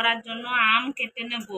করার জন্য আম কেটে নেব।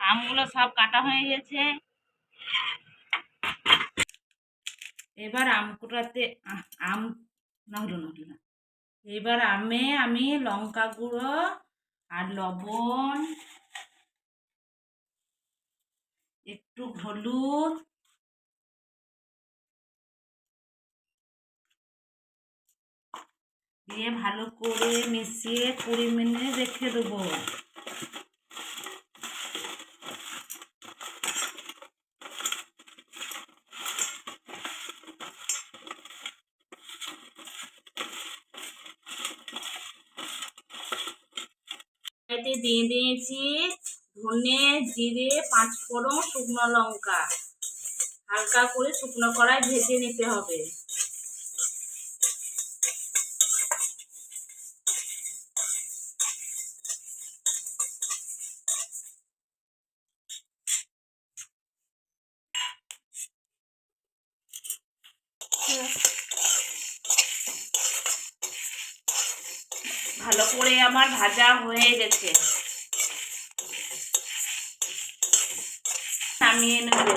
আমগুলো সব কাটা হয়ে গেছে। এবার আম না হলো না, এবার আমি লঙ্কা গুঁড়ো আর লবণ, একটু হলুদ, দিয়ে ভালো করে মিশিয়ে 20 মিনিট রেখে দেবো। এতে দিয়ে দিয়েছি ধনে, জিরে, 5 ফোড়ন, শুকনো লঙ্কা। হালকা করে শুকনো কড়াই ভেজে নিতে হবে। ভালো করে আমার ভাজা হয়ে গেছে, নামিয়ে নেব।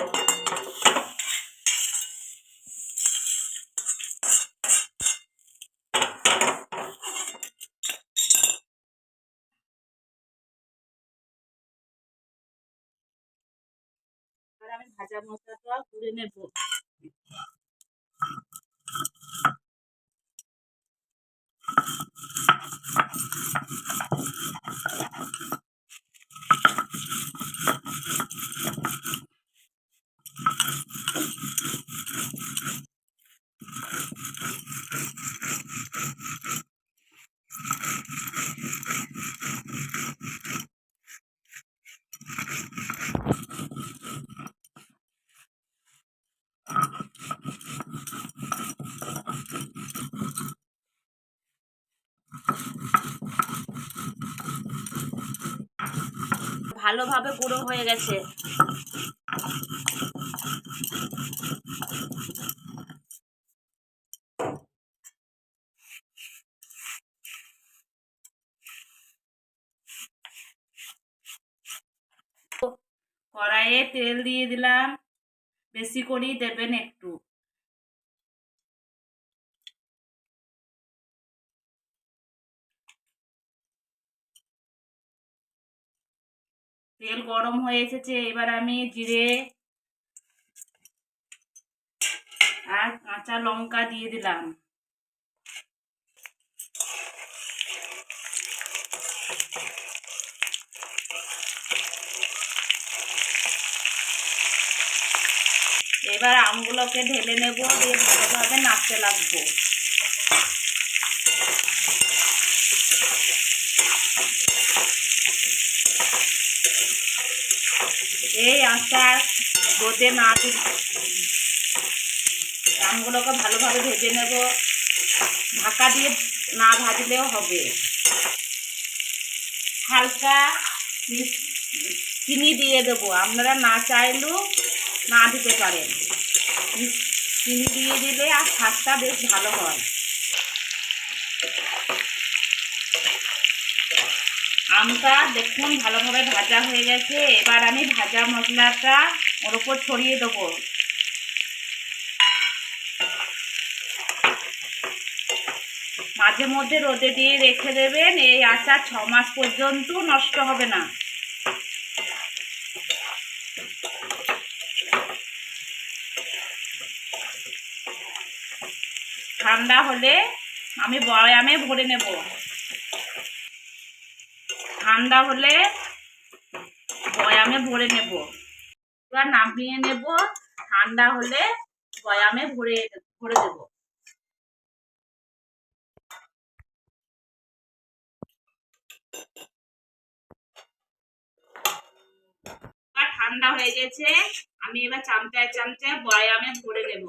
আমি ভাজা মশলাটা গুঁড়ে নেব। ভালোভাবে গুঁড়ো হয়ে গেছে। কড়াইয়ে তেল দিয়ে দিলাম, বেশি করেই দেবেন একটু। তেল গরম হয়ে এসেছে, এবার আমি জিরে আর কাঁচা লঙ্কা দিয়ে দিলাম। এবার আমগুলোকে ঢেলে নেব, দিয়ে ভালোভাবে নাড়তে লাগবো। এই আচার রোদে না আমগুলোকে ভালোভাবে ভেজে নেব, ঢাকা দিয়ে না ভাজলেও হবে। হালকা চিনি দিয়ে দেবো, আপনারা না চাইলেও না দিতে পারেন। চিনি দিয়ে দিলে আর স্বাদটা বেশ ভালো হয়। আমটা দেখুন ভালোভাবে ভাজা হয়ে গেছে। এবার আমি ভাজা মশলাটা ওর ওপর ছড়িয়ে দেবো। মাঝে মধ্যে রোদে দিয়ে রেখে দেবেন, এই আচার 6 মাস পর্যন্ত নষ্ট হবে না। ঠান্ডা হলে আমি বয়ামে ভরে নেব। ঠান্ডা হলে বয়ামে ভরে নেব। এবার নামিয়ে নেব। ঠান্ডা হলে বয়ামে ভরে ভরে দেব। ঠান্ডা হয়ে গেছে, আমি এবার চামচায় চামচায় বয়ামে ভরে নেব।